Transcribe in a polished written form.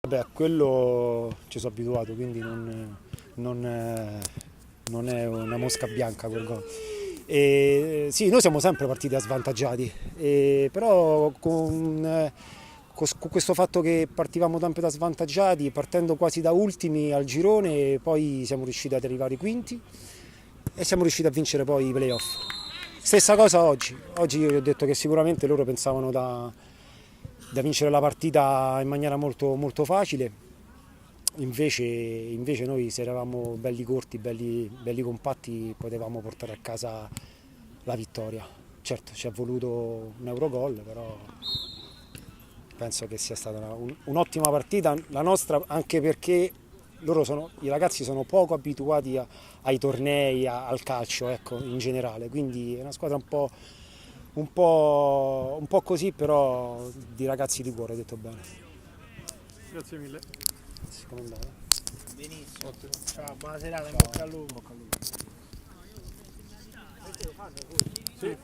Beh, a quello ci sono abituato, quindi non è una mosca bianca quel gol. Sì, noi siamo sempre partiti svantaggiati, però con questo fatto che partivamo sempre da svantaggiati, partendo quasi da ultimi al girone, poi siamo riusciti ad arrivare quinti e siamo riusciti a vincere poi i playoff. Stessa cosa oggi. Oggi io gli ho detto che sicuramente loro pensavano da vincere la partita in maniera molto, molto facile. Invece noi, se eravamo belli corti, belli compatti, potevamo portare a casa la vittoria. Certo, ci è voluto un Eurogol, però penso che sia stata un'ottima partita la nostra, anche perché i ragazzi sono poco abituati ai tornei, al calcio, ecco, in generale. Quindi è una squadra un po' così, però di ragazzi di cuore, detto bene. Grazie mille. Come è andata? Benissimo. Ciao, buona serata, in bocca al lupo. Sì.